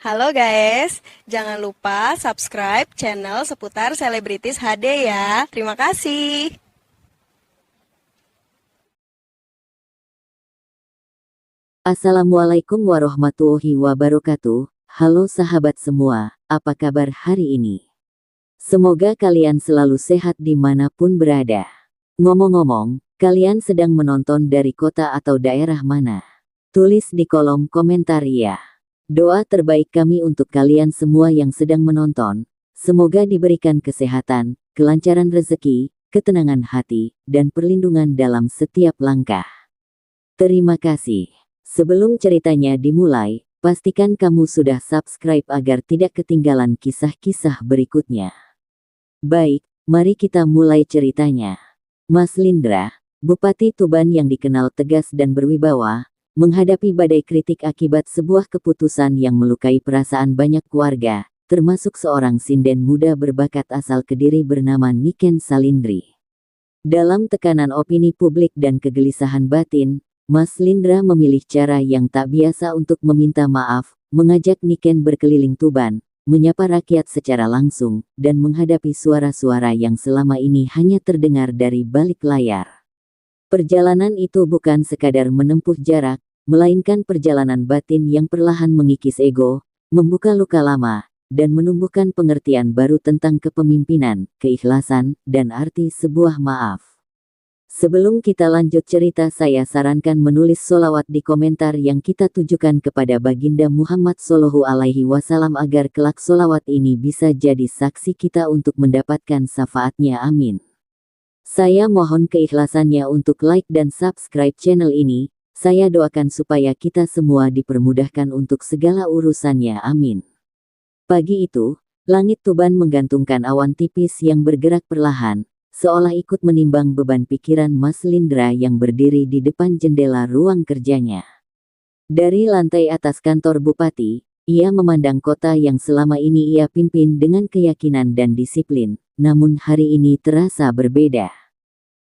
Halo guys, jangan lupa subscribe channel seputar selebritis HD ya. Terima kasih. Assalamualaikum warahmatullahi wabarakatuh. Halo sahabat semua, apa kabar hari ini? Semoga kalian selalu sehat dimanapun berada. Ngomong-ngomong, kalian sedang menonton dari kota atau daerah mana? Tulis di kolom komentar ya. Doa terbaik kami untuk kalian semua yang sedang menonton. Semoga diberikan kesehatan, kelancaran rezeki, ketenangan hati, dan perlindungan dalam setiap langkah. Terima kasih. Sebelum ceritanya dimulai, pastikan kamu sudah subscribe agar tidak ketinggalan kisah-kisah berikutnya. Baik, mari kita mulai ceritanya. Mas Lindra, Bupati Tuban yang dikenal tegas dan berwibawa, menghadapi badai kritik akibat sebuah keputusan yang melukai perasaan banyak keluarga, termasuk seorang sinden muda berbakat asal Kediri bernama Niken Salindri. Dalam tekanan opini publik dan kegelisahan batin, Mas Lindra memilih cara yang tak biasa untuk meminta maaf, mengajak Niken berkeliling Tuban, menyapa rakyat secara langsung, dan menghadapi suara-suara yang selama ini hanya terdengar dari balik layar. Perjalanan itu bukan sekadar menempuh jarak, melainkan perjalanan batin yang perlahan mengikis ego, membuka luka lama, dan menumbuhkan pengertian baru tentang kepemimpinan, keikhlasan, dan arti sebuah maaf. Sebelum kita lanjut cerita, saya sarankan menulis sholawat di komentar yang kita tujukan kepada Baginda Muhammad Shallallahu Alaihi Wasallam agar kelak sholawat ini bisa jadi saksi kita untuk mendapatkan syafaatnya. Amin. Saya mohon keikhlasannya untuk like dan subscribe channel ini. Saya doakan supaya kita semua dipermudahkan untuk segala urusannya. Amin. Pagi itu, langit Tuban menggantungkan awan tipis yang bergerak perlahan, seolah ikut menimbang beban pikiran Mas Lindra yang berdiri di depan jendela ruang kerjanya. Dari lantai atas kantor Bupati, ia memandang kota yang selama ini ia pimpin dengan keyakinan dan disiplin, namun hari ini terasa berbeda.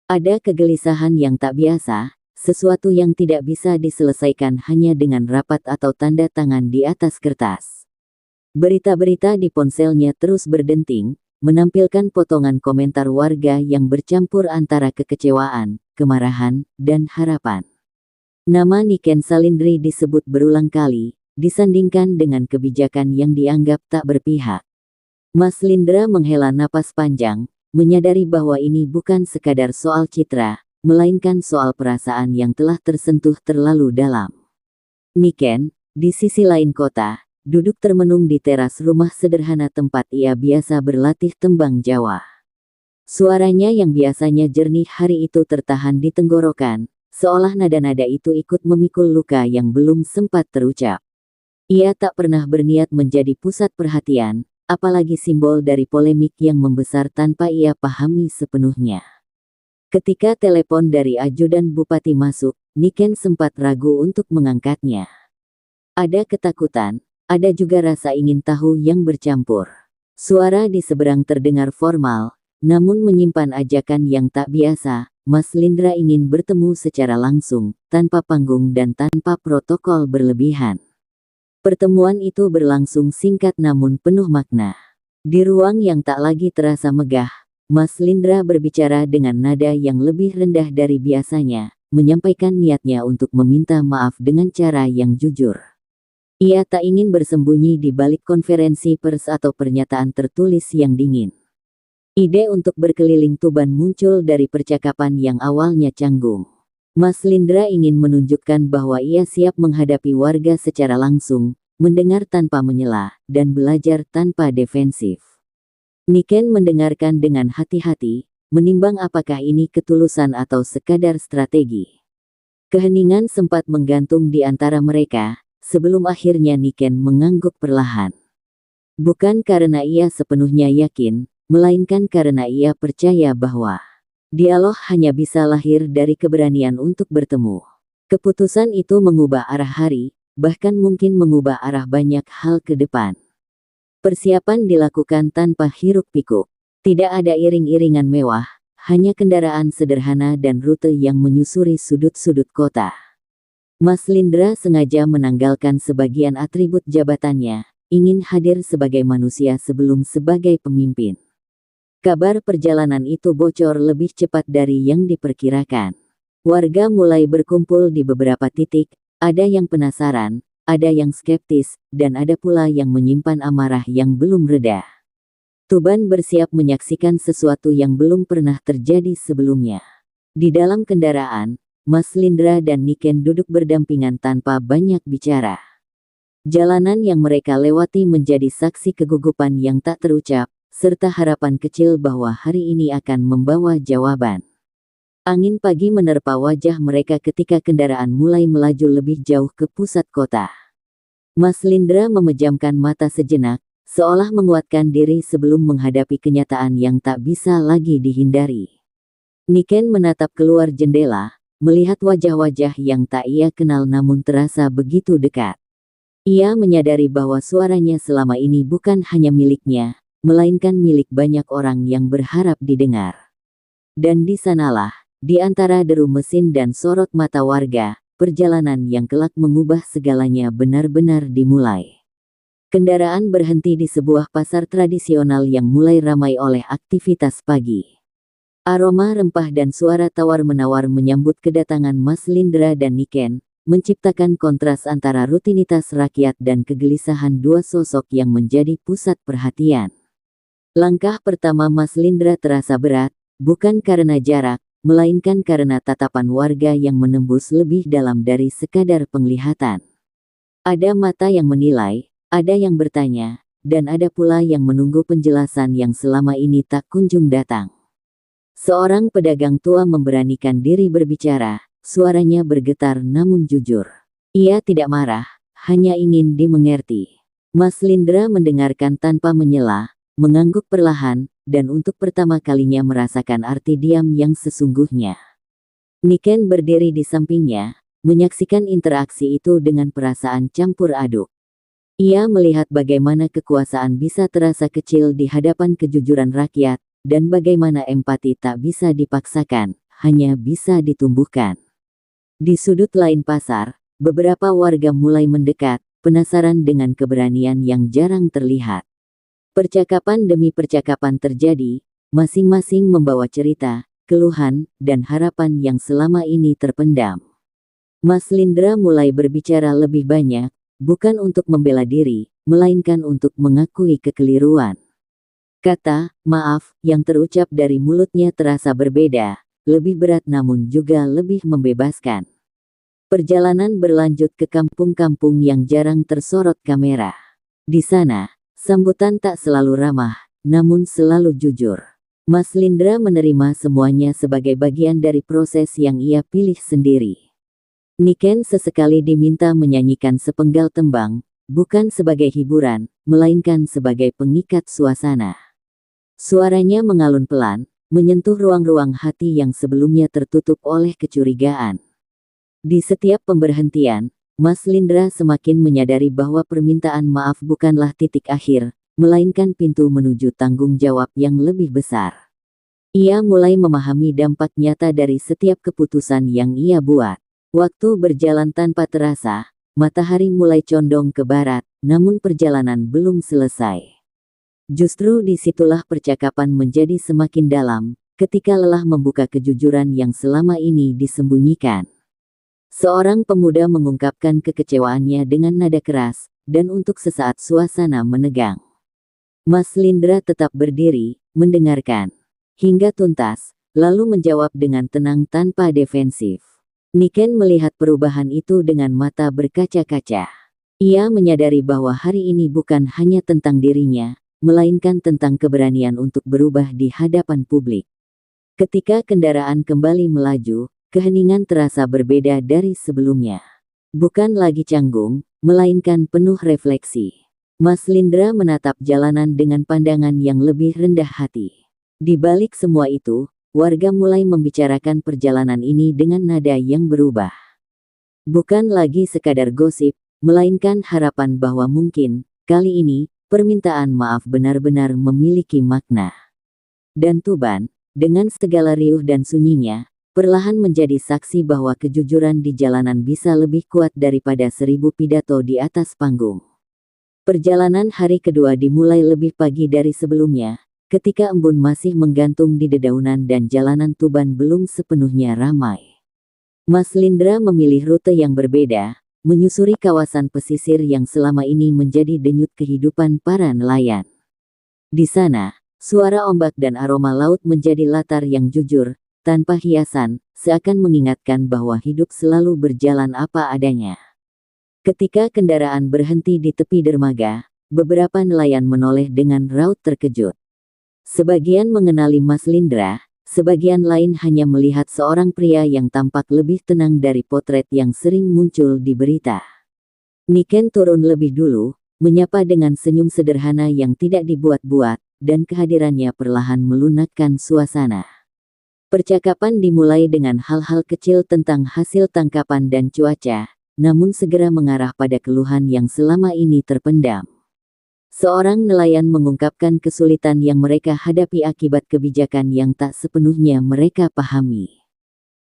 Ada kegelisahan yang tak biasa, sesuatu yang tidak bisa diselesaikan hanya dengan rapat atau tanda tangan di atas kertas. Berita-berita di ponselnya terus berdenting, menampilkan potongan komentar warga yang bercampur antara kekecewaan, kemarahan, dan harapan. Nama Niken Salindri disebut berulang kali, disandingkan dengan kebijakan yang dianggap tak berpihak. Mas Lindra menghela napas panjang, menyadari bahwa ini bukan sekadar soal citra, melainkan soal perasaan yang telah tersentuh terlalu dalam. Niken, di sisi lain kota, duduk termenung di teras rumah sederhana tempat ia biasa berlatih tembang Jawa. Suaranya yang biasanya jernih hari itu tertahan di tenggorokan, seolah nada-nada itu ikut memikul luka yang belum sempat terucap. Ia tak pernah berniat menjadi pusat perhatian, apalagi simbol dari polemik yang membesar tanpa ia pahami sepenuhnya. Ketika telepon dari ajudan Bupati masuk, Niken sempat ragu untuk mengangkatnya. Ada ketakutan, ada juga rasa ingin tahu yang bercampur. Suara di seberang terdengar formal, namun menyimpan ajakan yang tak biasa. Mas Lindra ingin bertemu secara langsung, tanpa panggung dan tanpa protokol berlebihan. Pertemuan itu berlangsung singkat namun penuh makna. Di ruang yang tak lagi terasa megah, Mas Lindra berbicara dengan nada yang lebih rendah dari biasanya, menyampaikan niatnya untuk meminta maaf dengan cara yang jujur. Ia tak ingin bersembunyi di balik konferensi pers atau pernyataan tertulis yang dingin. Ide untuk berkeliling Tuban muncul dari percakapan yang awalnya canggung. Mas Lindra ingin menunjukkan bahwa ia siap menghadapi warga secara langsung, mendengar tanpa menyela, dan belajar tanpa defensif. Niken mendengarkan dengan hati-hati, menimbang apakah ini ketulusan atau sekadar strategi. Keheningan sempat menggantung di antara mereka, sebelum akhirnya Niken mengangguk perlahan. Bukan karena ia sepenuhnya yakin, melainkan karena ia percaya bahwa dialog hanya bisa lahir dari keberanian untuk bertemu. Keputusan itu mengubah arah hari, bahkan mungkin mengubah arah banyak hal ke depan. Persiapan dilakukan tanpa hiruk-pikuk. Tidak ada iring-iringan mewah, hanya kendaraan sederhana dan rute yang menyusuri sudut-sudut kota. Mas Lindra sengaja menanggalkan sebagian atribut jabatannya, ingin hadir sebagai manusia sebelum sebagai pemimpin. Kabar perjalanan itu bocor lebih cepat dari yang diperkirakan. Warga mulai berkumpul di beberapa titik, ada yang penasaran, ada yang skeptis, dan ada pula yang menyimpan amarah yang belum reda. Tuban bersiap menyaksikan sesuatu yang belum pernah terjadi sebelumnya. Di dalam kendaraan, Mas Lindra dan Niken duduk berdampingan tanpa banyak bicara. Jalanan yang mereka lewati menjadi saksi kegugupan yang tak terucap, serta harapan kecil bahwa hari ini akan membawa jawaban. Angin pagi menerpa wajah mereka ketika kendaraan mulai melaju lebih jauh ke pusat kota. Mas Lindra memejamkan mata sejenak, seolah menguatkan diri sebelum menghadapi kenyataan yang tak bisa lagi dihindari. Niken menatap keluar jendela, melihat wajah-wajah yang tak ia kenal namun terasa begitu dekat. Ia menyadari bahwa suaranya selama ini bukan hanya miliknya, melainkan milik banyak orang yang berharap didengar. Dan di sanalah, di antara deru mesin dan sorot mata warga, perjalanan yang kelak mengubah segalanya benar-benar dimulai. Kendaraan berhenti di sebuah pasar tradisional yang mulai ramai oleh aktivitas pagi. Aroma rempah dan suara tawar-menawar menyambut kedatangan Mas Lindra dan Niken, menciptakan kontras antara rutinitas rakyat dan kegelisahan dua sosok yang menjadi pusat perhatian. Langkah pertama Mas Lindra terasa berat, bukan karena jarak, melainkan karena tatapan warga yang menembus lebih dalam dari sekadar penglihatan. Ada mata yang menilai, ada yang bertanya, dan ada pula yang menunggu penjelasan yang selama ini tak kunjung datang. Seorang pedagang tua memberanikan diri berbicara, suaranya bergetar namun jujur. Ia tidak marah, hanya ingin dimengerti. Mas Lindra mendengarkan tanpa menyela, mengangguk perlahan, dan untuk pertama kalinya merasakan arti diam yang sesungguhnya. Niken berdiri di sampingnya, menyaksikan interaksi itu dengan perasaan campur aduk. Ia melihat bagaimana kekuasaan bisa terasa kecil di hadapan kejujuran rakyat, dan bagaimana empati tak bisa dipaksakan, hanya bisa ditumbuhkan. Di sudut lain pasar, beberapa warga mulai mendekat, penasaran dengan keberanian yang jarang terlihat. Percakapan demi percakapan terjadi, masing-masing membawa cerita, keluhan, dan harapan yang selama ini terpendam. Mas Lindra mulai berbicara lebih banyak, bukan untuk membela diri, melainkan untuk mengakui kekeliruan. Kata, maaf, yang terucap dari mulutnya terasa berbeda, lebih berat namun juga lebih membebaskan. Perjalanan berlanjut ke kampung-kampung yang jarang tersorot kamera. Di sana, sambutan tak selalu ramah, namun selalu jujur. Mas Lindra menerima semuanya sebagai bagian dari proses yang ia pilih sendiri. Niken sesekali diminta menyanyikan sepenggal tembang, bukan sebagai hiburan, melainkan sebagai pengikat suasana. Suaranya mengalun pelan, menyentuh ruang-ruang hati yang sebelumnya tertutup oleh kecurigaan. Di setiap pemberhentian, Mas Lindra semakin menyadari bahwa permintaan maaf bukanlah titik akhir, melainkan pintu menuju tanggung jawab yang lebih besar. Ia mulai memahami dampak nyata dari setiap keputusan yang ia buat. Waktu berjalan tanpa terasa, matahari mulai condong ke barat, namun perjalanan belum selesai. Justru disitulah percakapan menjadi semakin dalam, ketika lelah membuka kejujuran yang selama ini disembunyikan. Seorang pemuda mengungkapkan kekecewaannya dengan nada keras, dan untuk sesaat suasana menegang. Mas Lindra tetap berdiri, mendengarkan hingga tuntas, lalu menjawab dengan tenang tanpa defensif. Niken melihat perubahan itu dengan mata berkaca-kaca. Ia menyadari bahwa hari ini bukan hanya tentang dirinya, melainkan tentang keberanian untuk berubah di hadapan publik. Ketika kendaraan kembali melaju, keheningan terasa berbeda dari sebelumnya. Bukan lagi canggung, melainkan penuh refleksi. Mas Lindra menatap jalanan dengan pandangan yang lebih rendah hati. Di balik semua itu, warga mulai membicarakan perjalanan ini dengan nada yang berubah. Bukan lagi sekadar gosip, melainkan harapan bahwa mungkin, kali ini, permintaan maaf benar-benar memiliki makna. Dan Tuban, dengan segala riuh dan sunyinya, perlahan menjadi saksi bahwa kejujuran di jalanan bisa lebih kuat daripada 1000 pidato di atas panggung. Perjalanan hari kedua dimulai lebih pagi dari sebelumnya, ketika embun masih menggantung di dedaunan dan jalanan Tuban belum sepenuhnya ramai. Mas Lindra memilih rute yang berbeda, menyusuri kawasan pesisir yang selama ini menjadi denyut kehidupan para nelayan. Di sana, suara ombak dan aroma laut menjadi latar yang jujur, tanpa hiasan, seakan mengingatkan bahwa hidup selalu berjalan apa adanya. Ketika kendaraan berhenti di tepi dermaga, beberapa nelayan menoleh dengan raut terkejut. Sebagian mengenali Mas Lindra, sebagian lain hanya melihat seorang pria yang tampak lebih tenang dari potret yang sering muncul di berita. Niken turun lebih dulu, menyapa dengan senyum sederhana yang tidak dibuat-buat, dan kehadirannya perlahan melunakkan suasana. Percakapan dimulai dengan hal-hal kecil tentang hasil tangkapan dan cuaca, namun segera mengarah pada keluhan yang selama ini terpendam. Seorang nelayan mengungkapkan kesulitan yang mereka hadapi akibat kebijakan yang tak sepenuhnya mereka pahami.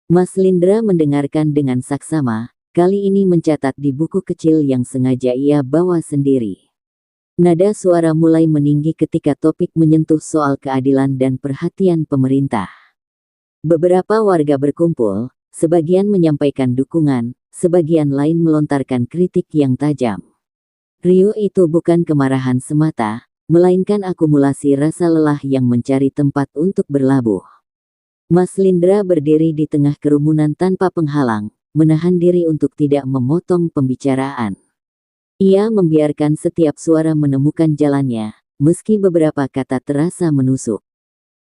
Mas Lindra mendengarkan dengan saksama, kali ini mencatat di buku kecil yang sengaja ia bawa sendiri. Nada suara mulai meninggi ketika topik menyentuh soal keadilan dan perhatian pemerintah. Beberapa warga berkumpul, sebagian menyampaikan dukungan, sebagian lain melontarkan kritik yang tajam. Riuh itu bukan kemarahan semata, melainkan akumulasi rasa lelah yang mencari tempat untuk berlabuh. Mas Lindra berdiri di tengah kerumunan tanpa penghalang, menahan diri untuk tidak memotong pembicaraan. Ia membiarkan setiap suara menemukan jalannya, meski beberapa kata terasa menusuk.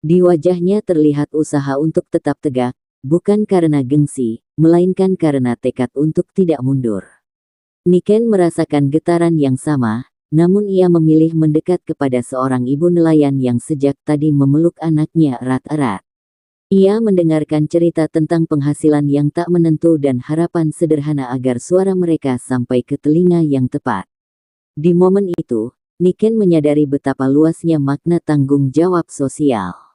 Di wajahnya terlihat usaha untuk tetap tegak, bukan karena gengsi, melainkan karena tekad untuk tidak mundur. Niken merasakan getaran yang sama, namun ia memilih mendekat kepada seorang ibu nelayan yang sejak tadi memeluk anaknya erat-erat. Ia mendengarkan cerita tentang penghasilan yang tak menentu dan harapan sederhana agar suara mereka sampai ke telinga yang tepat. Di momen itu, Niken menyadari betapa luasnya makna tanggung jawab sosial.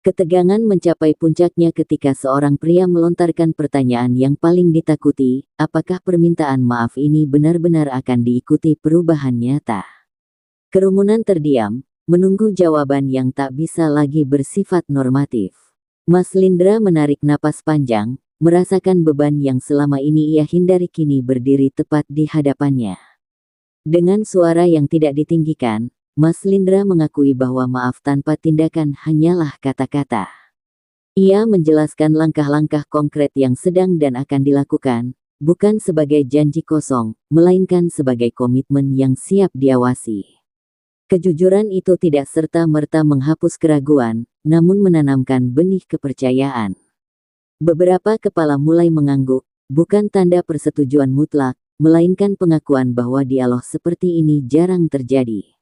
Ketegangan mencapai puncaknya ketika seorang pria melontarkan pertanyaan yang paling ditakuti, apakah permintaan maaf ini benar-benar akan diikuti perubahan nyata? Kerumunan terdiam, menunggu jawaban yang tak bisa lagi bersifat normatif. Mas Lindra menarik napas panjang, merasakan beban yang selama ini ia hindari kini berdiri tepat di hadapannya. Dengan suara yang tidak ditinggikan, Mas Lindra mengakui bahwa maaf tanpa tindakan hanyalah kata-kata. Ia menjelaskan langkah-langkah konkret yang sedang dan akan dilakukan, bukan sebagai janji kosong, melainkan sebagai komitmen yang siap diawasi. Kejujuran itu tidak serta-merta menghapus keraguan, namun menanamkan benih kepercayaan. Beberapa kepala mulai mengangguk, bukan tanda persetujuan mutlak, melainkan pengakuan bahwa dialog seperti ini jarang terjadi.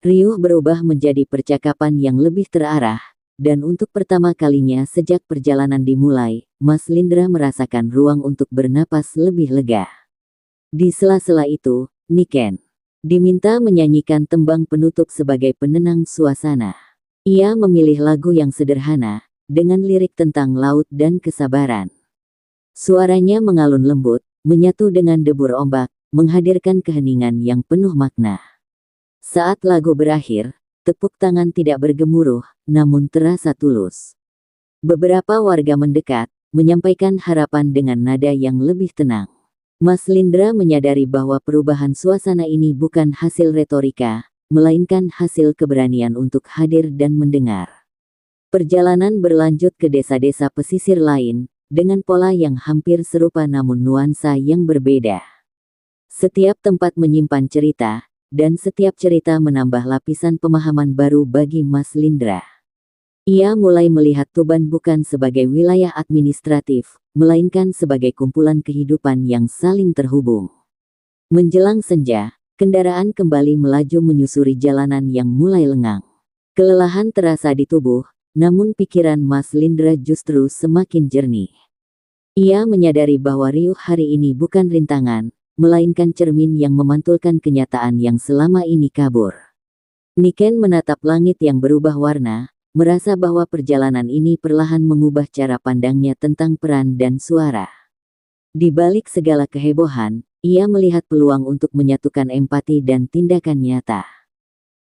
Riuh berubah menjadi percakapan yang lebih terarah, dan untuk pertama kalinya sejak perjalanan dimulai, Mas Lindra merasakan ruang untuk bernapas lebih lega. Di sela-sela itu, Niken diminta menyanyikan tembang penutup sebagai penenang suasana. Ia memilih lagu yang sederhana, dengan lirik tentang laut dan kesabaran. Suaranya mengalun lembut, menyatu dengan debur ombak, menghadirkan keheningan yang penuh makna. Saat lagu berakhir, tepuk tangan tidak bergemuruh, namun terasa tulus. Beberapa warga mendekat, menyampaikan harapan dengan nada yang lebih tenang. Mas Lindra menyadari bahwa perubahan suasana ini bukan hasil retorika, melainkan hasil keberanian untuk hadir dan mendengar. Perjalanan berlanjut ke desa-desa pesisir lain, dengan pola yang hampir serupa namun nuansa yang berbeda. Setiap tempat menyimpan cerita, dan setiap cerita menambah lapisan pemahaman baru bagi Mas Lindra. Ia mulai melihat Tuban bukan sebagai wilayah administratif, melainkan sebagai kumpulan kehidupan yang saling terhubung. Menjelang senja, kendaraan kembali melaju menyusuri jalanan yang mulai lengang. Kelelahan terasa di tubuh, namun pikiran Mas Lindra justru semakin jernih. Ia menyadari bahwa riuh hari ini bukan rintangan, melainkan cermin yang memantulkan kenyataan yang selama ini kabur. Niken menatap langit yang berubah warna, merasa bahwa perjalanan ini perlahan mengubah cara pandangnya tentang peran dan suara. Di balik segala kehebohan, ia melihat peluang untuk menyatukan empati dan tindakan nyata.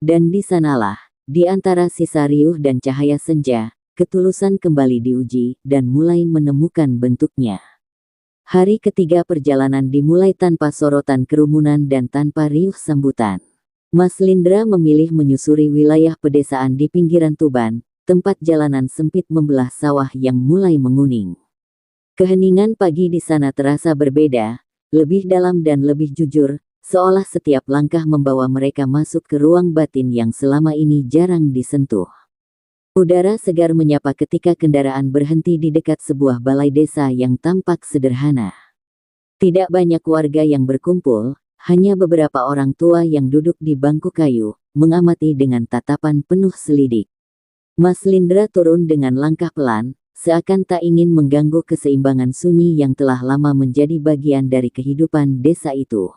Dan di sanalah, di antara sisa riuh dan cahaya senja, ketulusan kembali diuji dan mulai menemukan bentuknya. Hari ketiga perjalanan dimulai tanpa sorotan kerumunan dan tanpa riuh sambutan. Mas Lindra memilih menyusuri wilayah pedesaan di pinggiran Tuban, tempat jalanan sempit membelah sawah yang mulai menguning. Keheningan pagi di sana terasa berbeda, lebih dalam dan lebih jujur, seolah setiap langkah membawa mereka masuk ke ruang batin yang selama ini jarang disentuh. Udara segar menyapa ketika kendaraan berhenti di dekat sebuah balai desa yang tampak sederhana. Tidak banyak warga yang berkumpul, hanya beberapa orang tua yang duduk di bangku kayu, mengamati dengan tatapan penuh selidik. Mas Lindra turun dengan langkah pelan, seakan tak ingin mengganggu keseimbangan sunyi yang telah lama menjadi bagian dari kehidupan desa itu.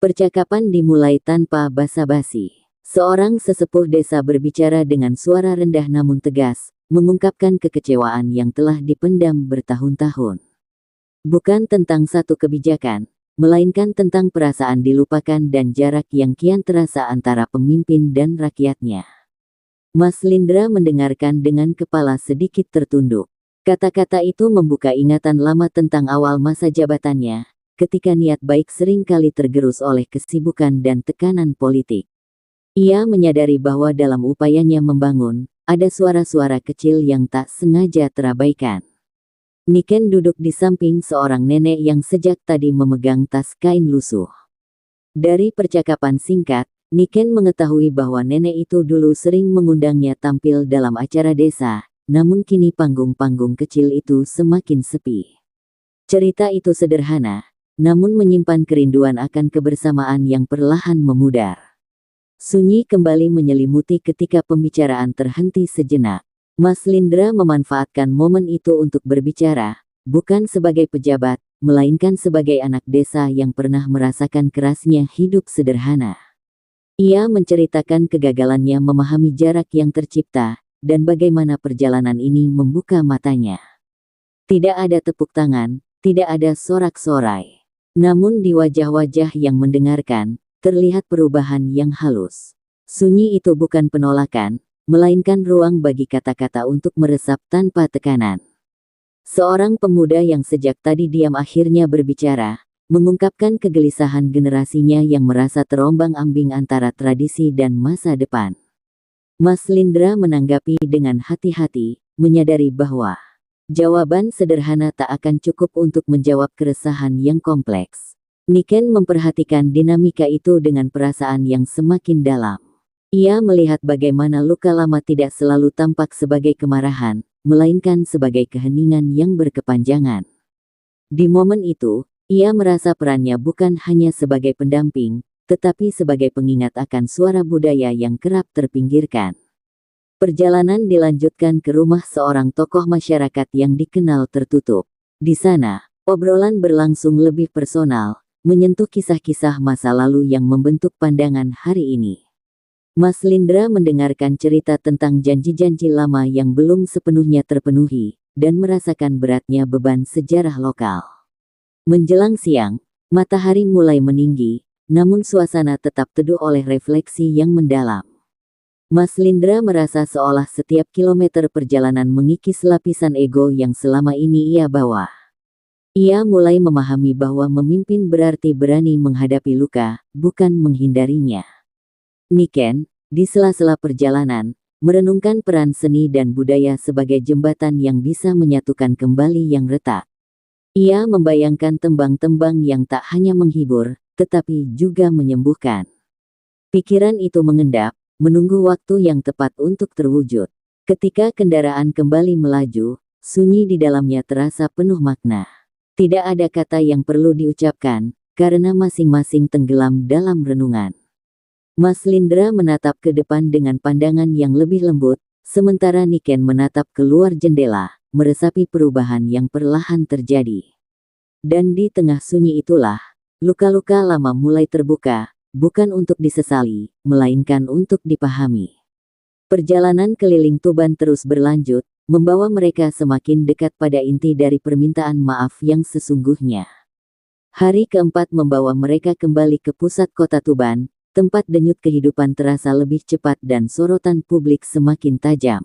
Percakapan dimulai tanpa basa-basi. Seorang sesepuh desa berbicara dengan suara rendah namun tegas, mengungkapkan kekecewaan yang telah dipendam bertahun-tahun. Bukan tentang satu kebijakan, melainkan tentang perasaan dilupakan dan jarak yang kian terasa antara pemimpin dan rakyatnya. Mas Lindra mendengarkan dengan kepala sedikit tertunduk. Kata-kata itu membuka ingatan lama tentang awal masa jabatannya, ketika niat baik sering kali tergerus oleh kesibukan dan tekanan politik. Ia menyadari bahwa dalam upayanya membangun, ada suara-suara kecil yang tak sengaja terabaikan. Niken duduk di samping seorang nenek yang sejak tadi memegang tas kain lusuh. Dari percakapan singkat, Niken mengetahui bahwa nenek itu dulu sering mengundangnya tampil dalam acara desa, namun kini panggung-panggung kecil itu semakin sepi. Cerita itu sederhana, namun menyimpan kerinduan akan kebersamaan yang perlahan memudar. Sunyi kembali menyelimuti ketika pembicaraan terhenti sejenak. Mas Lindra memanfaatkan momen itu untuk berbicara, bukan sebagai pejabat, melainkan sebagai anak desa yang pernah merasakan kerasnya hidup sederhana. Ia menceritakan kegagalannya memahami jarak yang tercipta, dan bagaimana perjalanan ini membuka matanya. Tidak ada tepuk tangan, tidak ada sorak-sorai. Namun di wajah-wajah yang mendengarkan, terlihat perubahan yang halus. Sunyi itu bukan penolakan, melainkan ruang bagi kata-kata untuk meresap tanpa tekanan. Seorang pemuda yang sejak tadi diam akhirnya berbicara, mengungkapkan kegelisahan generasinya yang merasa terombang-ambing antara tradisi dan masa depan. Mas Lindra menanggapi dengan hati-hati, menyadari bahwa jawaban sederhana tak akan cukup untuk menjawab keresahan yang kompleks. Niken memperhatikan dinamika itu dengan perasaan yang semakin dalam. Ia melihat bagaimana luka lama tidak selalu tampak sebagai kemarahan, melainkan sebagai keheningan yang berkepanjangan. Di momen itu, ia merasa perannya bukan hanya sebagai pendamping, tetapi sebagai pengingat akan suara budaya yang kerap terpinggirkan. Perjalanan dilanjutkan ke rumah seorang tokoh masyarakat yang dikenal tertutup. Di sana, obrolan berlangsung lebih personal, menyentuh kisah-kisah masa lalu yang membentuk pandangan hari ini. Mas Lindra mendengarkan cerita tentang janji-janji lama yang belum sepenuhnya terpenuhi, dan merasakan beratnya beban sejarah lokal. Menjelang siang, matahari mulai meninggi, namun suasana tetap teduh oleh refleksi yang mendalam. Mas Lindra merasa seolah setiap kilometer perjalanan mengikis lapisan ego yang selama ini ia bawa. Ia mulai memahami bahwa memimpin berarti berani menghadapi luka, bukan menghindarinya. Niken, di sela-sela perjalanan, merenungkan peran seni dan budaya sebagai jembatan yang bisa menyatukan kembali yang retak. Ia membayangkan tembang-tembang yang tak hanya menghibur, tetapi juga menyembuhkan. Pikiran itu mengendap, menunggu waktu yang tepat untuk terwujud. Ketika kendaraan kembali melaju, sunyi di dalamnya terasa penuh makna. Tidak ada kata yang perlu diucapkan, karena masing-masing tenggelam dalam renungan. Mas Lindra menatap ke depan dengan pandangan yang lebih lembut, sementara Niken menatap keluar jendela, meresapi perubahan yang perlahan terjadi. Dan di tengah sunyi itulah, luka-luka lama mulai terbuka, bukan untuk disesali, melainkan untuk dipahami. Perjalanan keliling Tuban terus berlanjut, membawa mereka semakin dekat pada inti dari permintaan maaf yang sesungguhnya. Hari keempat membawa mereka kembali ke pusat kota Tuban, tempat denyut kehidupan terasa lebih cepat dan sorotan publik semakin tajam.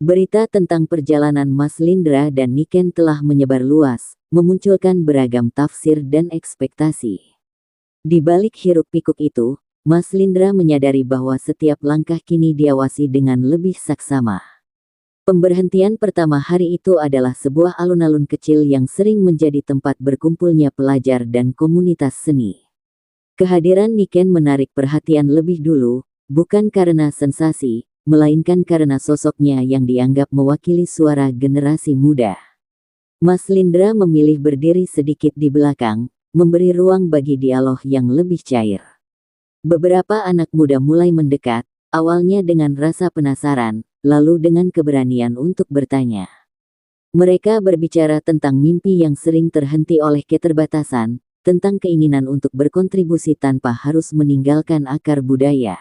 Berita tentang perjalanan Mas Lindra dan Niken telah menyebar luas, memunculkan beragam tafsir dan ekspektasi. Di balik hiruk-pikuk itu, Mas Lindra menyadari bahwa setiap langkah kini diawasi dengan lebih saksama. Pemberhentian pertama hari itu adalah sebuah alun-alun kecil yang sering menjadi tempat berkumpulnya pelajar dan komunitas seni. Kehadiran Niken menarik perhatian lebih dulu, bukan karena sensasi, melainkan karena sosoknya yang dianggap mewakili suara generasi muda. Mas Lindra memilih berdiri sedikit di belakang, memberi ruang bagi dialog yang lebih cair. Beberapa anak muda mulai mendekat, awalnya dengan rasa penasaran, lalu dengan keberanian untuk bertanya. Mereka berbicara tentang mimpi yang sering terhenti oleh keterbatasan, tentang keinginan untuk berkontribusi tanpa harus meninggalkan akar budaya.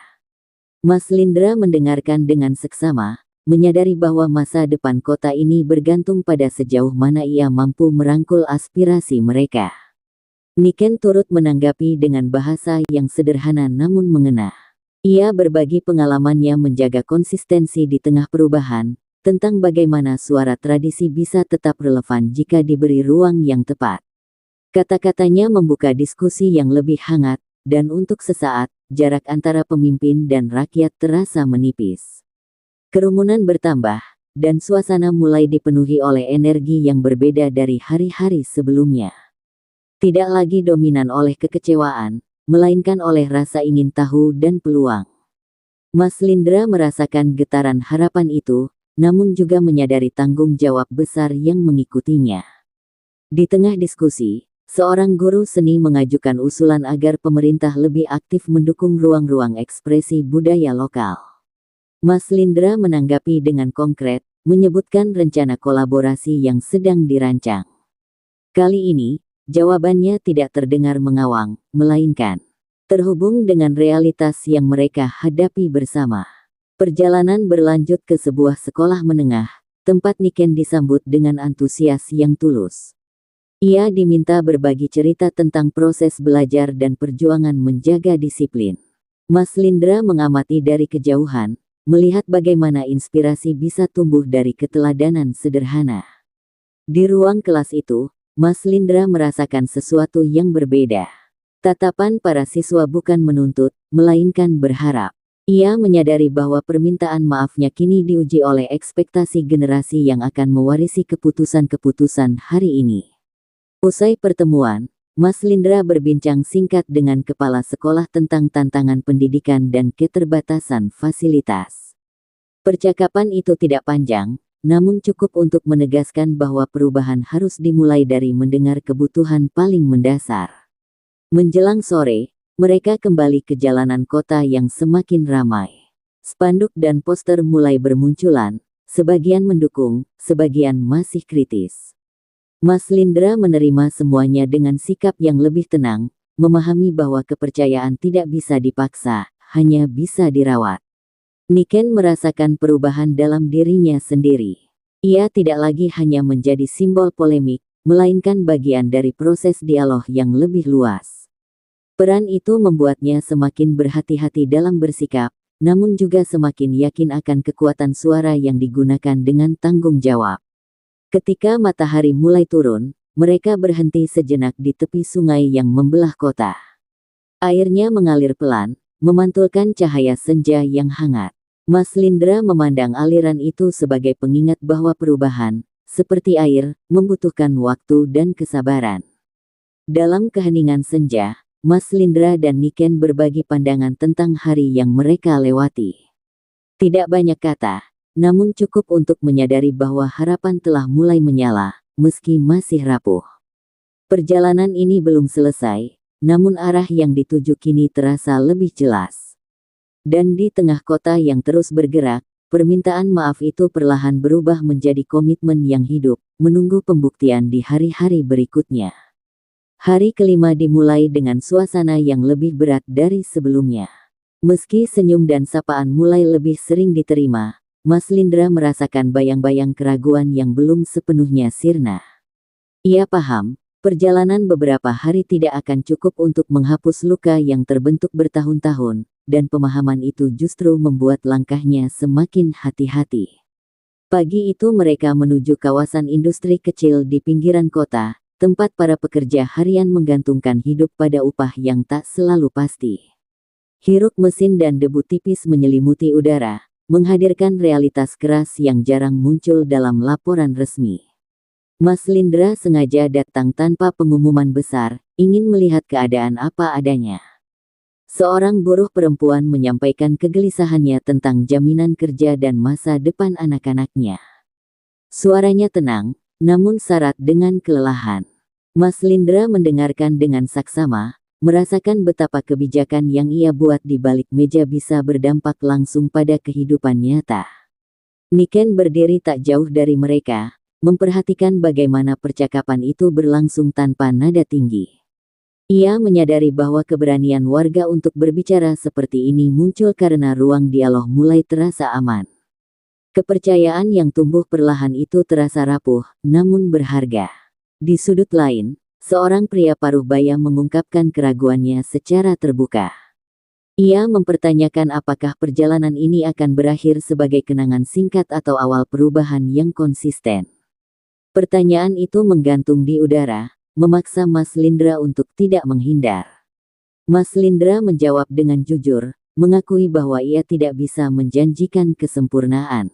Mas Lindra mendengarkan dengan seksama, menyadari bahwa masa depan kota ini bergantung pada sejauh mana ia mampu merangkul aspirasi mereka. Niken turut menanggapi dengan bahasa yang sederhana namun mengena. Ia berbagi pengalamannya menjaga konsistensi di tengah perubahan, tentang bagaimana suara tradisi bisa tetap relevan jika diberi ruang yang tepat. Kata-katanya membuka diskusi yang lebih hangat, dan untuk sesaat, jarak antara pemimpin dan rakyat terasa menipis. Kerumunan bertambah, dan suasana mulai dipenuhi oleh energi yang berbeda dari hari-hari sebelumnya. Tidak lagi dominan oleh kekecewaan, melainkan oleh rasa ingin tahu dan peluang. Mas Lindra merasakan getaran harapan itu, namun juga menyadari tanggung jawab besar yang mengikutinya. Di tengah diskusi, seorang guru seni mengajukan usulan agar pemerintah lebih aktif mendukung ruang-ruang ekspresi budaya lokal. Mas Lindra menanggapi dengan konkret, menyebutkan rencana kolaborasi yang sedang dirancang. Kali ini, jawabannya tidak terdengar mengawang, melainkan terhubung dengan realitas yang mereka hadapi bersama. Perjalanan berlanjut ke sebuah sekolah menengah, tempat Niken disambut dengan antusias yang tulus. Ia diminta berbagi cerita tentang proses belajar dan perjuangan menjaga disiplin. Mas Lindra mengamati dari kejauhan, melihat bagaimana inspirasi bisa tumbuh dari keteladanan sederhana. Di ruang kelas itu, Mas Lindra merasakan sesuatu yang berbeda. Tatapan para siswa bukan menuntut, melainkan berharap. Ia menyadari bahwa permintaan maafnya kini diuji oleh ekspektasi generasi yang akan mewarisi keputusan-keputusan hari ini. Usai pertemuan, Mas Lindra berbincang singkat dengan kepala sekolah tentang tantangan pendidikan dan keterbatasan fasilitas. Percakapan itu tidak panjang, namun cukup untuk menegaskan bahwa perubahan harus dimulai dari mendengar kebutuhan paling mendasar. Menjelang sore, mereka kembali ke jalanan kota yang semakin ramai. Spanduk dan poster mulai bermunculan, sebagian mendukung, sebagian masih kritis. Mas Lindra menerima semuanya dengan sikap yang lebih tenang, memahami bahwa kepercayaan tidak bisa dipaksa, hanya bisa dirawat. Niken merasakan perubahan dalam dirinya sendiri. Ia tidak lagi hanya menjadi simbol polemik, melainkan bagian dari proses dialog yang lebih luas. Peran itu membuatnya semakin berhati-hati dalam bersikap, namun juga semakin yakin akan kekuatan suara yang digunakan dengan tanggung jawab. Ketika matahari mulai turun, mereka berhenti sejenak di tepi sungai yang membelah kota. Airnya mengalir pelan, memantulkan cahaya senja yang hangat. Mas Lindra memandang aliran itu sebagai pengingat bahwa perubahan, seperti air, membutuhkan waktu dan kesabaran. Dalam keheningan senja, Mas Lindra dan Niken berbagi pandangan tentang hari yang mereka lewati. Tidak banyak kata, namun cukup untuk menyadari bahwa harapan telah mulai menyala, meski masih rapuh. Perjalanan ini belum selesai, namun arah yang dituju kini terasa lebih jelas. Dan di tengah kota yang terus bergerak, permintaan maaf itu perlahan berubah menjadi komitmen yang hidup, menunggu pembuktian di hari-hari berikutnya. Hari kelima dimulai dengan suasana yang lebih berat dari sebelumnya. Meski senyum dan sapaan mulai lebih sering diterima, Mas Lindra merasakan bayang-bayang keraguan yang belum sepenuhnya sirna. Ia paham, Perjalanan beberapa hari tidak akan cukup untuk menghapus luka yang terbentuk bertahun-tahun, dan pemahaman itu justru membuat langkahnya semakin hati-hati. Pagi itu mereka menuju kawasan industri kecil di pinggiran kota, tempat para pekerja harian menggantungkan hidup pada upah yang tak selalu pasti. Hiruk mesin dan debu tipis menyelimuti udara, menghadirkan realitas keras yang jarang muncul dalam laporan resmi. Mas Lindra sengaja datang tanpa pengumuman besar, ingin melihat keadaan apa adanya. Seorang buruh perempuan menyampaikan kegelisahannya tentang jaminan kerja dan masa depan anak-anaknya. Suaranya tenang, namun syarat dengan kelelahan. Mas Lindra mendengarkan dengan saksama, merasakan betapa kebijakan yang ia buat di balik meja bisa berdampak langsung pada kehidupan nyata. Niken berdiri tak jauh dari mereka, memperhatikan bagaimana percakapan itu berlangsung tanpa nada tinggi. Ia menyadari bahwa keberanian warga untuk berbicara seperti ini muncul karena ruang dialog mulai terasa aman. Kepercayaan yang tumbuh perlahan itu terasa rapuh, namun berharga. Di sudut lain, seorang pria paruh baya mengungkapkan keraguannya secara terbuka. Ia mempertanyakan apakah perjalanan ini akan berakhir sebagai kenangan singkat atau awal perubahan yang konsisten. Pertanyaan itu menggantung di udara, memaksa Mas Lindra untuk tidak menghindar. Mas Lindra menjawab dengan jujur, mengakui bahwa ia tidak bisa menjanjikan kesempurnaan.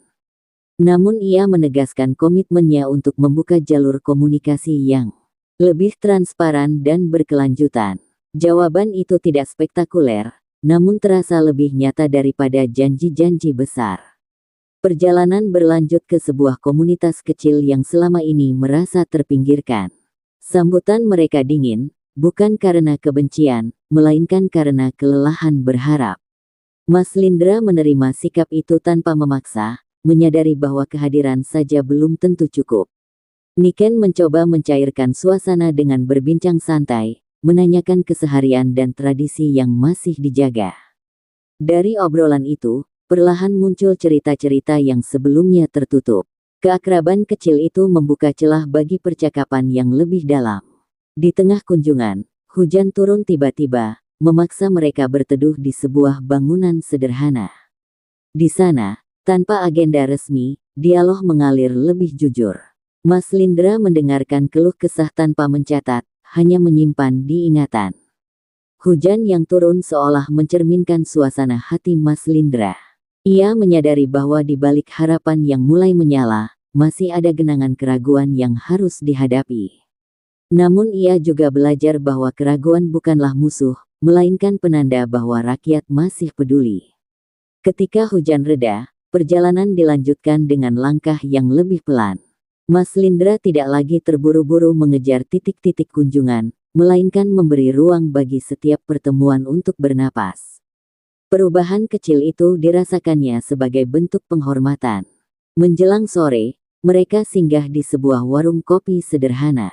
Namun ia menegaskan komitmennya untuk membuka jalur komunikasi yang lebih transparan dan berkelanjutan. Jawaban itu tidak spektakuler, namun terasa lebih nyata daripada janji-janji besar. Perjalanan berlanjut ke sebuah komunitas kecil yang selama ini merasa terpinggirkan. Sambutan mereka dingin, bukan karena kebencian, melainkan karena kelelahan berharap. Mas Lindra menerima sikap itu tanpa memaksa, menyadari bahwa kehadiran saja belum tentu cukup. Niken mencoba mencairkan suasana dengan berbincang santai, menanyakan keseharian dan tradisi yang masih dijaga. Dari obrolan itu, perlahan muncul cerita-cerita yang sebelumnya tertutup. Keakraban kecil itu membuka celah bagi percakapan yang lebih dalam. Di tengah kunjungan, hujan turun tiba-tiba, memaksa mereka berteduh di sebuah bangunan sederhana. Di sana, tanpa agenda resmi, dialog mengalir lebih jujur. Mas Lindra mendengarkan keluh kesah tanpa mencatat, hanya menyimpan di ingatan. Hujan yang turun seolah mencerminkan suasana hati Mas Lindra. Ia menyadari bahwa di balik harapan yang mulai menyala, masih ada genangan keraguan yang harus dihadapi. Namun ia juga belajar bahwa keraguan bukanlah musuh, melainkan penanda bahwa rakyat masih peduli. Ketika hujan reda, perjalanan dilanjutkan dengan langkah yang lebih pelan. Mas Lindra tidak lagi terburu-buru mengejar titik-titik kunjungan, melainkan memberi ruang bagi setiap pertemuan untuk bernapas. Perubahan kecil itu dirasakannya sebagai bentuk penghormatan. Menjelang sore, mereka singgah di sebuah warung kopi sederhana.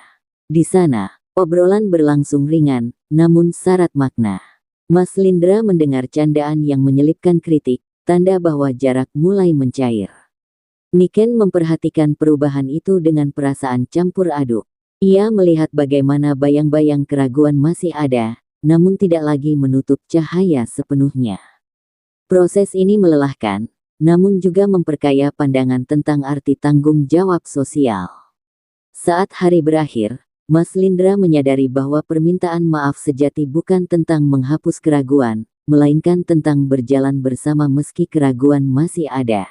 Di sana, obrolan berlangsung ringan, namun syarat makna. Mas Lindra mendengar candaan yang menyelipkan kritik, tanda bahwa jarak mulai mencair. Niken memperhatikan perubahan itu dengan perasaan campur aduk. Ia melihat bagaimana bayang-bayang keraguan masih ada, namun tidak lagi menutup cahaya sepenuhnya. Proses ini melelahkan, namun juga memperkaya pandangan tentang arti tanggung jawab sosial. Saat hari berakhir, Mas Lindra menyadari bahwa permintaan maaf sejati bukan tentang menghapus keraguan, melainkan tentang berjalan bersama meski keraguan masih ada.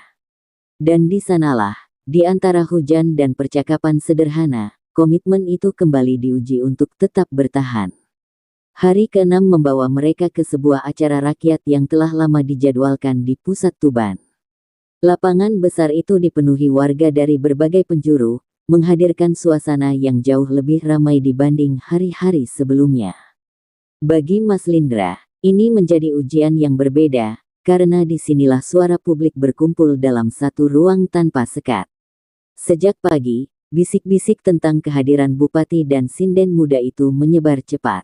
Dan di sanalah, di antara hujan dan percakapan sederhana, komitmen itu kembali diuji untuk tetap bertahan. Hari ke-6 membawa mereka ke sebuah acara rakyat yang telah lama dijadwalkan di pusat Tuban. Lapangan besar itu dipenuhi warga dari berbagai penjuru, menghadirkan suasana yang jauh lebih ramai dibanding hari-hari sebelumnya. Bagi Mas Lindra, ini menjadi ujian yang berbeda, karena disinilah suara publik berkumpul dalam satu ruang tanpa sekat. Sejak pagi, bisik-bisik tentang kehadiran Bupati dan Sinden muda itu menyebar cepat.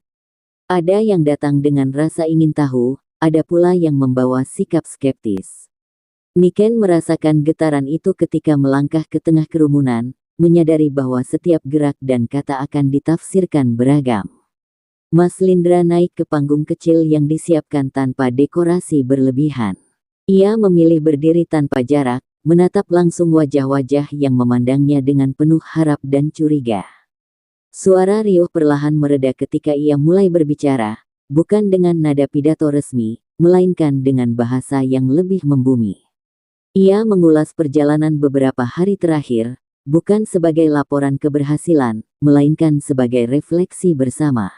Ada yang datang dengan rasa ingin tahu, ada pula yang membawa sikap skeptis. Niken merasakan getaran itu ketika melangkah ke tengah kerumunan, menyadari bahwa setiap gerak dan kata akan ditafsirkan beragam. Mas Lindra naik ke panggung kecil yang disiapkan tanpa dekorasi berlebihan. Ia memilih berdiri tanpa jarak, menatap langsung wajah-wajah yang memandangnya dengan penuh harap dan curiga. Suara riuh perlahan mereda ketika ia mulai berbicara, bukan dengan nada pidato resmi, melainkan dengan bahasa yang lebih membumi. Ia mengulas perjalanan beberapa hari terakhir, bukan sebagai laporan keberhasilan, melainkan sebagai refleksi bersama.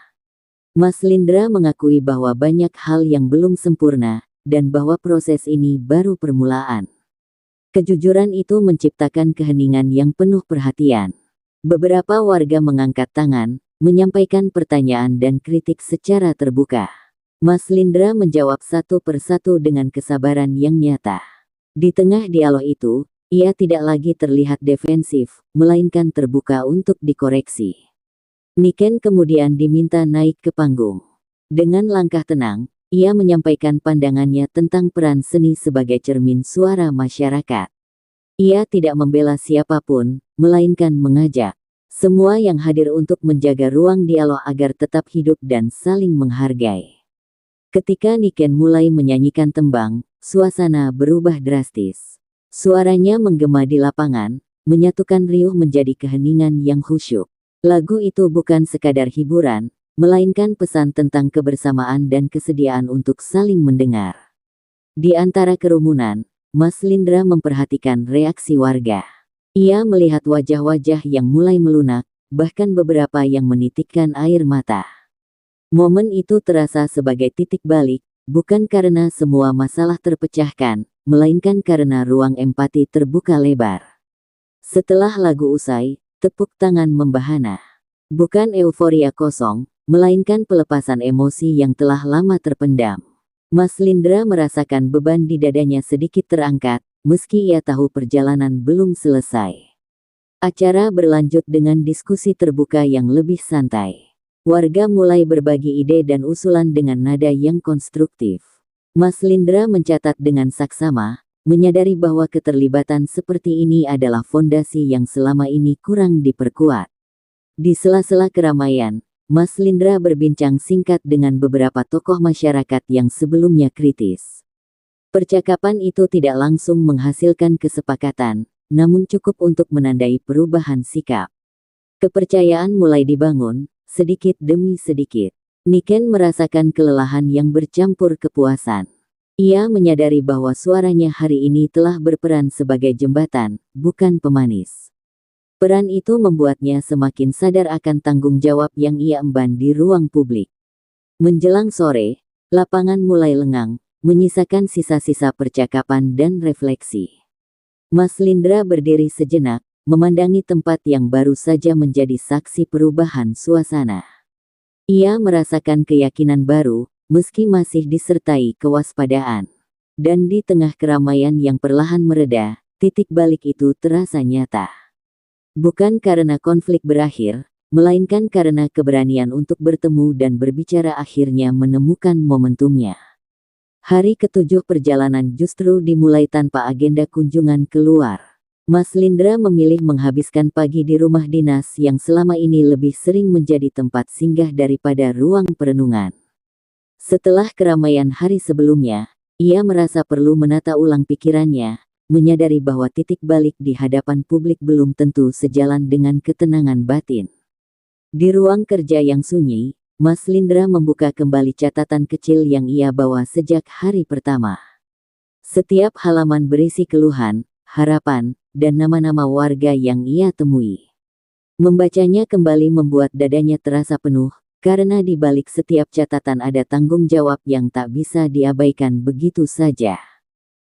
Mas Lindra mengakui bahwa banyak hal yang belum sempurna, dan bahwa proses ini baru permulaan. Kejujuran itu menciptakan keheningan yang penuh perhatian. Beberapa warga mengangkat tangan, menyampaikan pertanyaan dan kritik secara terbuka. Mas Lindra menjawab satu persatu dengan kesabaran yang nyata. Di tengah dialog itu, ia tidak lagi terlihat defensif, melainkan terbuka untuk dikoreksi. Niken kemudian diminta naik ke panggung. Dengan langkah tenang, ia menyampaikan pandangannya tentang peran seni sebagai cermin suara masyarakat. Ia tidak membela siapapun, melainkan mengajak semua yang hadir untuk menjaga ruang dialog agar tetap hidup dan saling menghargai. Ketika Niken mulai menyanyikan tembang, suasana berubah drastis. Suaranya menggema di lapangan, menyatukan riuh menjadi keheningan yang khusyuk. Lagu itu bukan sekadar hiburan, melainkan pesan tentang kebersamaan dan kesediaan untuk saling mendengar. Di antara kerumunan, Mas Lindra memperhatikan reaksi warga. Ia melihat wajah-wajah yang mulai melunak, bahkan beberapa yang menitikkan air mata. Momen itu terasa sebagai titik balik, bukan karena semua masalah terpecahkan, melainkan karena ruang empati terbuka lebar. Setelah lagu usai, tepuk tangan membahana. Bukan euforia kosong, melainkan pelepasan emosi yang telah lama terpendam. Mas Lindra merasakan beban di dadanya sedikit terangkat, meski ia tahu perjalanan belum selesai. Acara berlanjut dengan diskusi terbuka yang lebih santai. Warga mulai berbagi ide dan usulan dengan nada yang konstruktif. Mas Lindra mencatat dengan saksama, menyadari bahwa keterlibatan seperti ini adalah fondasi yang selama ini kurang diperkuat. Di sela-sela keramaian, Mas Lindra berbincang singkat dengan beberapa tokoh masyarakat yang sebelumnya kritis. Percakapan itu tidak langsung menghasilkan kesepakatan, namun cukup untuk menandai perubahan sikap. Kepercayaan mulai dibangun, sedikit demi sedikit. Niken merasakan kelelahan yang bercampur kepuasan. Ia menyadari bahwa suaranya hari ini telah berperan sebagai jembatan, bukan pemanis. Peran itu membuatnya semakin sadar akan tanggung jawab yang ia emban di ruang publik. Menjelang sore, lapangan mulai lengang, menyisakan sisa-sisa percakapan dan refleksi. Mas Lindra berdiri sejenak, memandangi tempat yang baru saja menjadi saksi perubahan suasana. Ia merasakan keyakinan baru, meski masih disertai kewaspadaan. Dan di tengah keramaian yang perlahan mereda, titik balik itu terasa nyata. Bukan karena konflik berakhir, melainkan karena keberanian untuk bertemu dan berbicara akhirnya menemukan momentumnya. Hari ketujuh perjalanan justru dimulai tanpa agenda kunjungan keluar. Mas Lindra memilih menghabiskan pagi di rumah dinas yang selama ini lebih sering menjadi tempat singgah daripada ruang perenungan. Setelah keramaian hari sebelumnya, ia merasa perlu menata ulang pikirannya, menyadari bahwa titik balik di hadapan publik belum tentu sejalan dengan ketenangan batin. Di ruang kerja yang sunyi, Mas Lindra membuka kembali catatan kecil yang ia bawa sejak hari pertama. Setiap halaman berisi keluhan, harapan, dan nama-nama warga yang ia temui. Membacanya kembali membuat dadanya terasa penuh, karena di balik setiap catatan ada tanggung jawab yang tak bisa diabaikan begitu saja.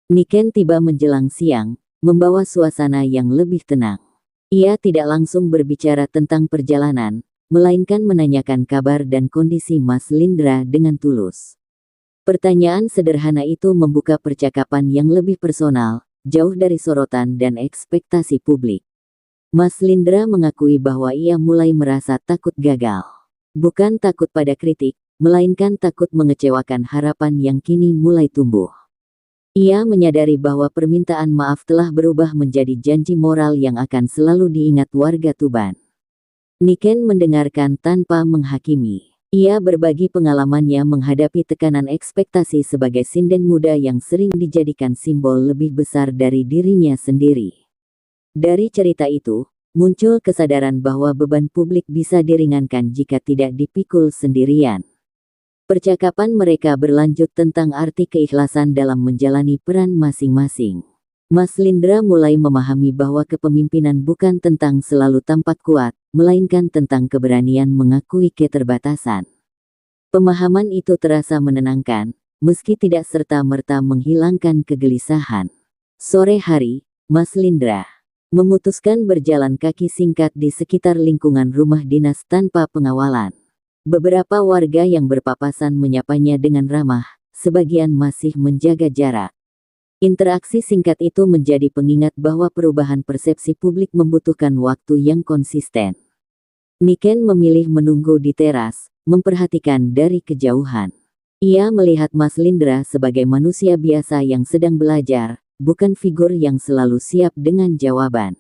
Niken tiba menjelang siang, membawa suasana yang lebih tenang. Ia tidak langsung berbicara tentang perjalanan, melainkan menanyakan kabar dan kondisi Mas Lindra dengan tulus. Pertanyaan sederhana itu membuka percakapan yang lebih personal, jauh dari sorotan dan ekspektasi publik. Mas Lindra mengakui bahwa ia mulai merasa takut gagal. Bukan takut pada kritik, melainkan takut mengecewakan harapan yang kini mulai tumbuh. Ia menyadari bahwa permintaan maaf telah berubah menjadi janji moral yang akan selalu diingat warga Tuban. Niken mendengarkan tanpa menghakimi. Ia berbagi pengalamannya menghadapi tekanan ekspektasi sebagai sinden muda yang sering dijadikan simbol lebih besar dari dirinya sendiri. Dari cerita itu, muncul kesadaran bahwa beban publik bisa diringankan jika tidak dipikul sendirian. Percakapan mereka berlanjut tentang arti keikhlasan dalam menjalani peran masing-masing. Mas Lindra mulai memahami bahwa kepemimpinan bukan tentang selalu tampak kuat, melainkan tentang keberanian mengakui keterbatasan. Pemahaman itu terasa menenangkan, meski tidak serta-merta menghilangkan kegelisahan. Sore hari, Mas Lindra memutuskan berjalan kaki singkat di sekitar lingkungan rumah dinas tanpa pengawalan. Beberapa warga yang berpapasan menyapanya dengan ramah, sebagian masih menjaga jarak. Interaksi singkat itu menjadi pengingat bahwa perubahan persepsi publik membutuhkan waktu yang konsisten. Niken memilih menunggu di teras, memperhatikan dari kejauhan. Ia melihat Mas Lindra sebagai manusia biasa yang sedang belajar, bukan figur yang selalu siap dengan jawaban.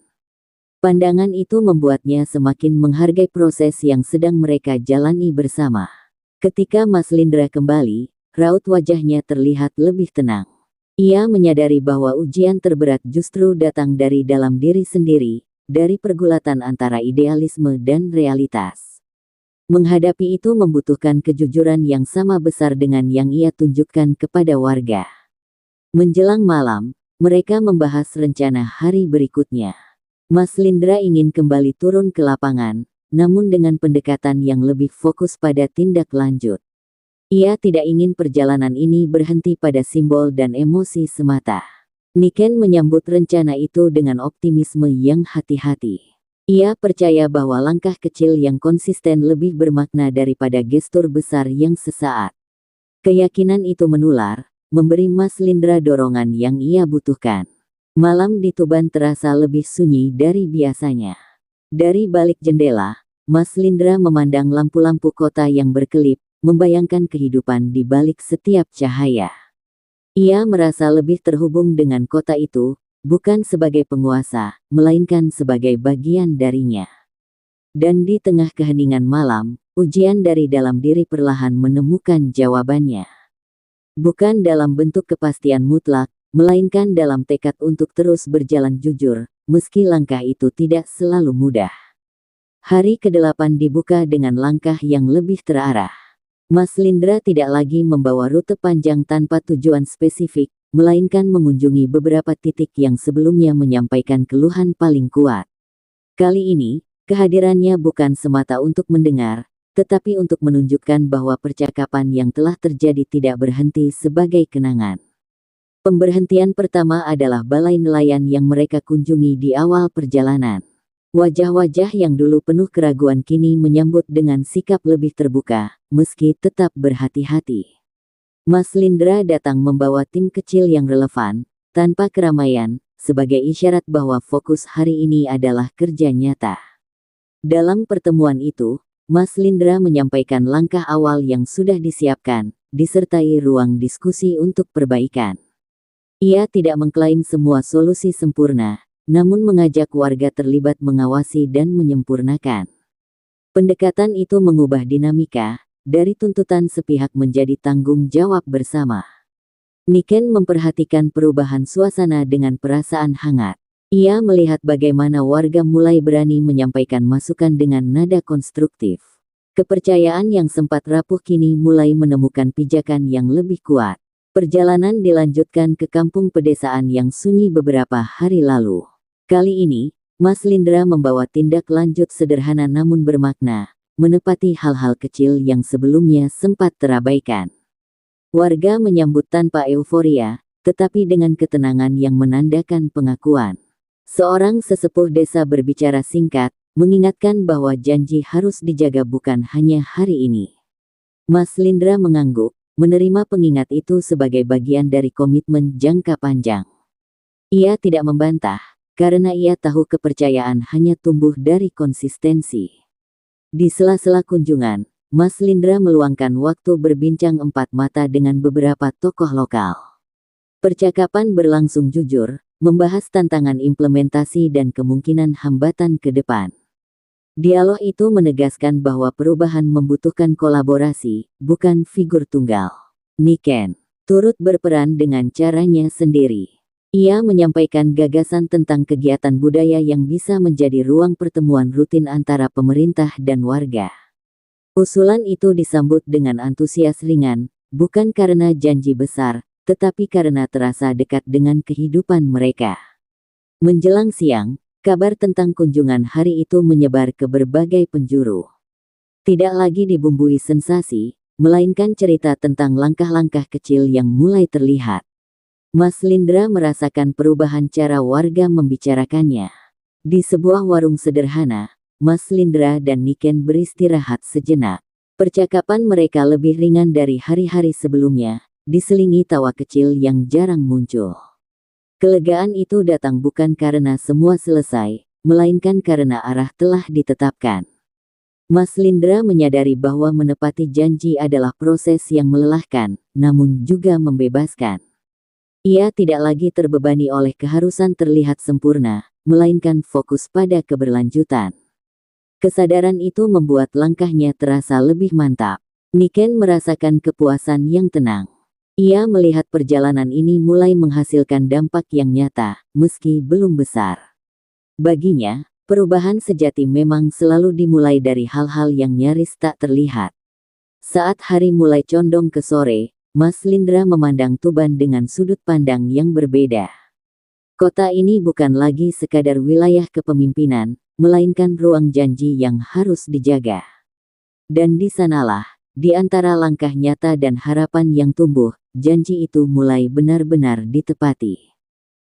Pandangan itu membuatnya semakin menghargai proses yang sedang mereka jalani bersama. Ketika Mas Lindra kembali, raut wajahnya terlihat lebih tenang. Ia menyadari bahwa ujian terberat justru datang dari dalam diri sendiri, dari pergulatan antara idealisme dan realitas. Menghadapi itu membutuhkan kejujuran yang sama besar dengan yang ia tunjukkan kepada warga. Menjelang malam, mereka membahas rencana hari berikutnya. Mas Lindra ingin kembali turun ke lapangan, namun dengan pendekatan yang lebih fokus pada tindak lanjut. Ia tidak ingin perjalanan ini berhenti pada simbol dan emosi semata. Niken menyambut rencana itu dengan optimisme yang hati-hati. Ia percaya bahwa langkah kecil yang konsisten lebih bermakna daripada gestur besar yang sesaat. Keyakinan itu menular, memberi Mas Lindra dorongan yang ia butuhkan. Malam di Tuban terasa lebih sunyi dari biasanya. Dari balik jendela, Mas Lindra memandang lampu-lampu kota yang berkelip, membayangkan kehidupan di balik setiap cahaya. Ia merasa lebih terhubung dengan kota itu, bukan sebagai penguasa, melainkan sebagai bagian darinya. Dan di tengah keheningan malam, ujian dari dalam diri perlahan menemukan jawabannya. Bukan dalam bentuk kepastian mutlak, melainkan dalam tekad untuk terus berjalan jujur, meski langkah itu tidak selalu mudah. Hari ke-8 dibuka dengan langkah yang lebih terarah. Mas Lindra tidak lagi membawa rute panjang tanpa tujuan spesifik, melainkan mengunjungi beberapa titik yang sebelumnya menyampaikan keluhan paling kuat. Kali ini, kehadirannya bukan semata untuk mendengar, tetapi untuk menunjukkan bahwa percakapan yang telah terjadi tidak berhenti sebagai kenangan. Pemberhentian pertama adalah balai nelayan yang mereka kunjungi di awal perjalanan. Wajah-wajah yang dulu penuh keraguan kini menyambut dengan sikap lebih terbuka, meski tetap berhati-hati. Mas Lindra datang membawa tim kecil yang relevan, tanpa keramaian, sebagai isyarat bahwa fokus hari ini adalah kerja nyata. Dalam pertemuan itu, Mas Lindra menyampaikan langkah awal yang sudah disiapkan, disertai ruang diskusi untuk perbaikan. Ia tidak mengklaim semua solusi sempurna, namun mengajak warga terlibat mengawasi dan menyempurnakan. Pendekatan itu mengubah dinamika, dari tuntutan sepihak menjadi tanggung jawab bersama. Niken memperhatikan perubahan suasana dengan perasaan hangat. Ia melihat bagaimana warga mulai berani menyampaikan masukan dengan nada konstruktif. Kepercayaan yang sempat rapuh kini mulai menemukan pijakan yang lebih kuat. Perjalanan dilanjutkan ke kampung pedesaan yang sunyi beberapa hari lalu. Kali ini, Mas Lindra membawa tindak lanjut sederhana namun bermakna, menepati hal-hal kecil yang sebelumnya sempat terabaikan. Warga menyambut tanpa euforia, tetapi dengan ketenangan yang menandakan pengakuan. Seorang sesepuh desa berbicara singkat, mengingatkan bahwa janji harus dijaga bukan hanya hari ini. Mas Lindra mengangguk, menerima pengingat itu sebagai bagian dari komitmen jangka panjang. Ia tidak membantah, karena ia tahu kepercayaan hanya tumbuh dari konsistensi. Di sela-sela kunjungan, Mas Lindra meluangkan waktu berbincang empat mata dengan beberapa tokoh lokal. Percakapan berlangsung jujur, membahas tantangan implementasi dan kemungkinan hambatan ke depan. Dialog itu menegaskan bahwa perubahan membutuhkan kolaborasi, bukan figur tunggal. Niken turut berperan dengan caranya sendiri. Ia menyampaikan gagasan tentang kegiatan budaya yang bisa menjadi ruang pertemuan rutin antara pemerintah dan warga. Usulan itu disambut dengan antusias ringan, bukan karena janji besar, tetapi karena terasa dekat dengan kehidupan mereka. Menjelang siang, kabar tentang kunjungan hari itu menyebar ke berbagai penjuru. Tidak lagi dibumbui sensasi, melainkan cerita tentang langkah-langkah kecil yang mulai terlihat. Mas Lindra merasakan perubahan cara warga membicarakannya. Di sebuah warung sederhana, Mas Lindra dan Niken beristirahat sejenak. Percakapan mereka lebih ringan dari hari-hari sebelumnya, diselingi tawa kecil yang jarang muncul. Kelegaan itu datang bukan karena semua selesai, melainkan karena arah telah ditetapkan. Mas Lindra menyadari bahwa menepati janji adalah proses yang melelahkan, namun juga membebaskan. Ia tidak lagi terbebani oleh keharusan terlihat sempurna, melainkan fokus pada keberlanjutan. Kesadaran itu membuat langkahnya terasa lebih mantap. Niken merasakan kepuasan yang tenang. Ia melihat perjalanan ini mulai menghasilkan dampak yang nyata, meski belum besar. Baginya, perubahan sejati memang selalu dimulai dari hal-hal yang nyaris tak terlihat. Saat hari mulai condong ke sore, Mas Lindra memandang Tuban dengan sudut pandang yang berbeda. Kota ini bukan lagi sekadar wilayah kepemimpinan, melainkan ruang janji yang harus dijaga. Dan di sanalah, di antara langkah nyata dan harapan yang tumbuh, janji itu mulai benar-benar ditepati.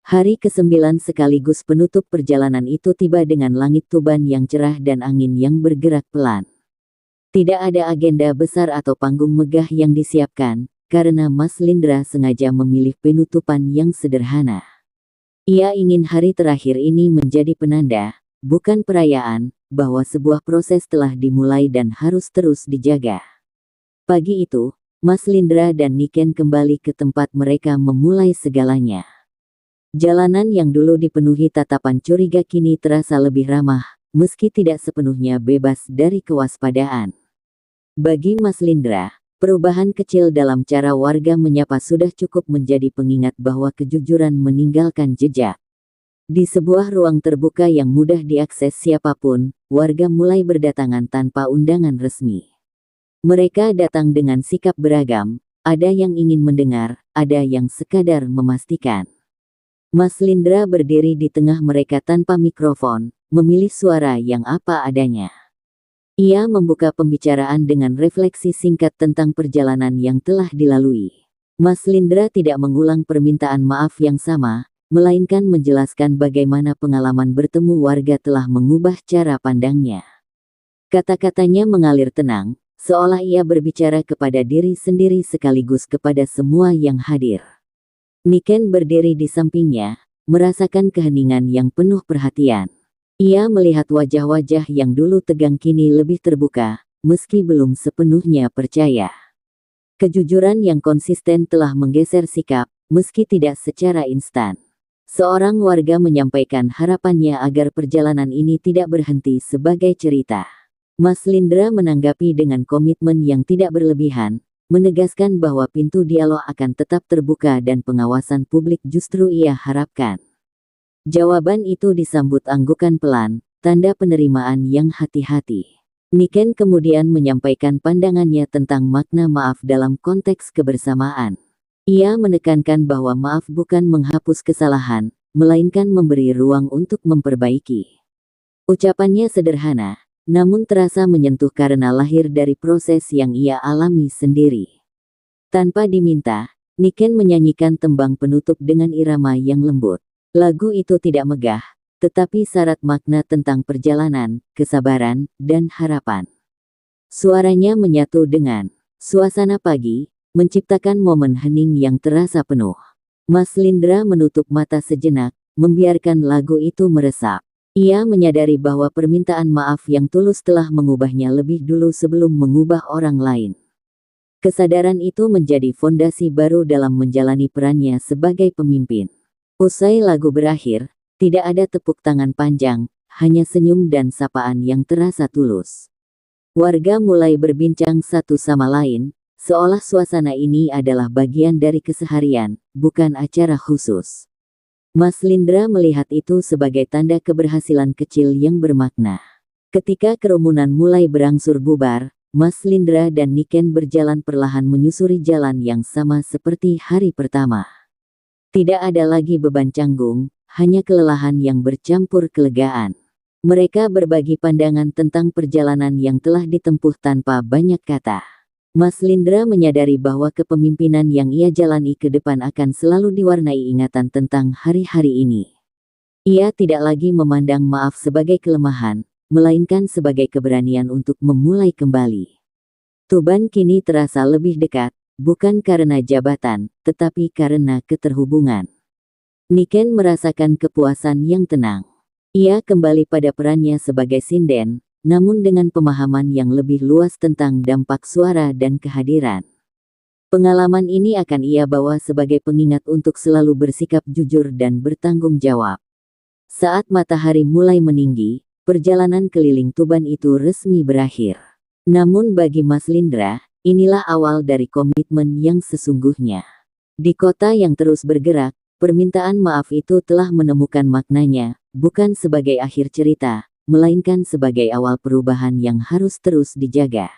Hari ke-9 sekaligus penutup perjalanan itu tiba dengan langit Tuban yang cerah dan angin yang bergerak pelan. Tidak ada agenda besar atau panggung megah yang disiapkan, karena Mas Lindra sengaja memilih penutupan yang sederhana. Ia ingin hari terakhir ini menjadi penanda, bukan perayaan, bahwa sebuah proses telah dimulai dan harus terus dijaga. Pagi itu, Mas Lindra dan Niken kembali ke tempat mereka memulai segalanya. Jalanan yang dulu dipenuhi tatapan curiga kini terasa lebih ramah, meski tidak sepenuhnya bebas dari kewaspadaan. Bagi Mas Lindra, perubahan kecil dalam cara warga menyapa sudah cukup menjadi pengingat bahwa kejujuran meninggalkan jejak. Di sebuah ruang terbuka yang mudah diakses siapapun, warga mulai berdatangan tanpa undangan resmi. Mereka datang dengan sikap beragam, ada yang ingin mendengar, ada yang sekadar memastikan. Mas Lindra berdiri di tengah mereka tanpa mikrofon, memilih suara yang apa adanya. Ia membuka pembicaraan dengan refleksi singkat tentang perjalanan yang telah dilalui. Mas Lindra tidak mengulang permintaan maaf yang sama, melainkan menjelaskan bagaimana pengalaman bertemu warga telah mengubah cara pandangnya. Kata-katanya mengalir tenang, seolah ia berbicara kepada diri sendiri sekaligus kepada semua yang hadir. Niken berdiri di sampingnya, merasakan keheningan yang penuh perhatian. Ia melihat wajah-wajah yang dulu tegang kini lebih terbuka, meski belum sepenuhnya percaya. Kejujuran yang konsisten telah menggeser sikap, meski tidak secara instan. Seorang warga menyampaikan harapannya agar perjalanan ini tidak berhenti sebagai cerita. Mas Lindra menanggapi dengan komitmen yang tidak berlebihan, menegaskan bahwa pintu dialog akan tetap terbuka dan pengawasan publik justru ia harapkan. Jawaban itu disambut anggukan pelan, tanda penerimaan yang hati-hati. Niken kemudian menyampaikan pandangannya tentang makna maaf dalam konteks kebersamaan. Ia menekankan bahwa maaf bukan menghapus kesalahan, melainkan memberi ruang untuk memperbaiki. Ucapannya sederhana, namun terasa menyentuh karena lahir dari proses yang ia alami sendiri. Tanpa diminta, Niken menyanyikan tembang penutup dengan irama yang lembut. Lagu itu tidak megah, tetapi syarat makna tentang perjalanan, kesabaran, dan harapan. Suaranya menyatu dengan suasana pagi, menciptakan momen hening yang terasa penuh. Mas Lindra menutup mata sejenak, membiarkan lagu itu meresap. Ia menyadari bahwa permintaan maaf yang tulus telah mengubahnya lebih dulu sebelum mengubah orang lain. Kesadaran itu menjadi fondasi baru dalam menjalani perannya sebagai pemimpin. Usai lagu berakhir, tidak ada tepuk tangan panjang, hanya senyum dan sapaan yang terasa tulus. Warga mulai berbincang satu sama lain, seolah suasana ini adalah bagian dari keseharian, bukan acara khusus. Mas Lindra melihat itu sebagai tanda keberhasilan kecil yang bermakna. Ketika kerumunan mulai berangsur bubar, Mas Lindra dan Niken berjalan perlahan menyusuri jalan yang sama seperti hari pertama. Tidak ada lagi beban canggung, hanya kelelahan yang bercampur kelegaan. Mereka berbagi pandangan tentang perjalanan yang telah ditempuh tanpa banyak kata. Mas Lindra menyadari bahwa kepemimpinan yang ia jalani ke depan akan selalu diwarnai ingatan tentang hari-hari ini. Ia tidak lagi memandang maaf sebagai kelemahan, melainkan sebagai keberanian untuk memulai kembali. Tuban kini terasa lebih dekat, bukan karena jabatan, tetapi karena keterhubungan. Niken merasakan kepuasan yang tenang. Ia kembali pada perannya sebagai sinden, namun dengan pemahaman yang lebih luas tentang dampak suara dan kehadiran. Pengalaman ini akan ia bawa sebagai pengingat untuk selalu bersikap jujur dan bertanggung jawab. Saat matahari mulai meninggi, perjalanan keliling Tuban itu resmi berakhir. Namun bagi Mas Lindra, inilah awal dari komitmen yang sesungguhnya. Di kota yang terus bergerak, permintaan maaf itu telah menemukan maknanya, bukan sebagai akhir cerita, melainkan sebagai awal perubahan yang harus terus dijaga.